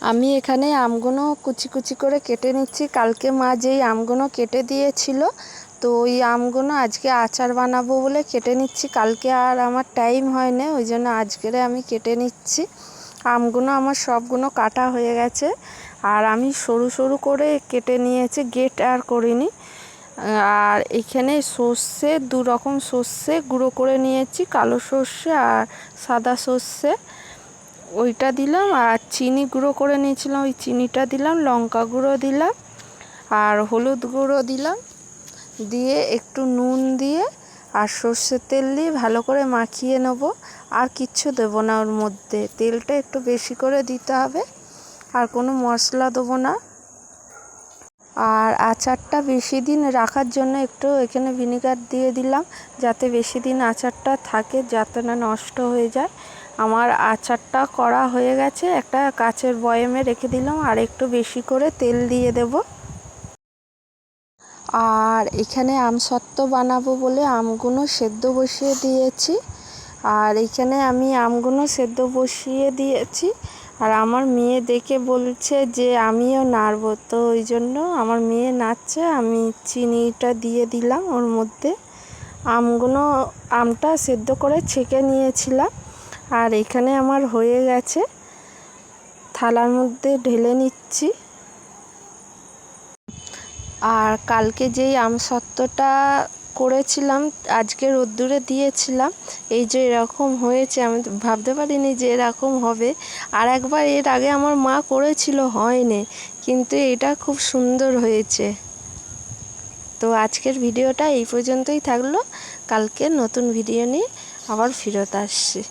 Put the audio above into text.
আমি এখানে আমগুলো কুচি কুচি করে কেটে নিচ্ছি। কালকে মা যেই আমগুলো কেটে দিয়েছিল, তো ওই আমগুলো আজকে আচার বানাবো বলে কেটে নিচ্ছি। কালকে আর আমার টাইম হয় না, ওই জন্য আজকেরে আমি কেটে নিচ্ছি। আমগুলো আমার সবগুলো কাটা হয়ে গেছে, আর আমি সরু সরু করে কেটে নিয়েছি, গেট আর করিনি। আর এখানে সর্ষে, 2 রকম সর্ষে গুঁড়ো করে নিয়েছি, কালো সর্ষে আর সাদা সর্ষে, ওইটা দিলাম। আর চিনি গুঁড়ো করে নিয়েছিলাম, ওই চিনিটা দিলাম। লঙ্কা গুঁড়ো দিলাম আর হলুদ গুঁড়ো দিলাম, দিয়ে একটু নুন দিয়ে আর সর্ষের তেল দিয়ে ভালো করে মাখিয়ে নেব। আর কিচ্ছু দেবো না ওর মধ্যে, তেলটা একটু বেশি করে দিতে হবে, আর কোনো মশলা দেবো না। আর আচারটা বেশি দিন রাখার জন্য একটু এখানে ভিনেগার দিয়ে দিলাম, যাতে বেশি দিন আচারটা থাকে, যাতে না নষ্ট হয়ে যায়। আমার আচারটা করা হয়ে গেছে, একটা কাচের বয়ামে রেখে দিলাম, আর একটু বেশি করে তেল দিয়ে দেব। আর এখানে আমসত্ত্ব বানাবো বলে আমগুলো সেদ্ধ বসিয়ে দিয়েছি। আর এখানে আমি আমগুলো সেদ্ধ বসিয়ে দিয়েছি, আর আমার মেয়ে দেখে বলছে যে আমিও নাড়বো, তো ওই জন্য আমার মেয়ে নাড়ছে, আমি চিনিটা দিয়ে দিলাম ওর মধ্যে। আমটা সেদ্ধ করে ছেঁকে নিয়েছিলাম। আর এখানে আমার হয়ে গেছে, থালার মধ্যে ঢেলে নিচ্ছি। আর কালকে যেই আমসত্ত্বটা করেছিলাম, আজকে রোদ্দুরে দিয়েছিলাম, এই যে এরকম হয়েছে, আমি ভাবতে পারিনি যে এরকম হবে। আর একবার এর আগে আমার মা করেছিল, হয়নি, কিন্তু এটা খুব সুন্দর হয়েছে। তো আজকের ভিডিওটা এই পর্যন্তই থাকলো, কালকে নতুন ভিডিও নিয়ে আবার ফেরত আসছি।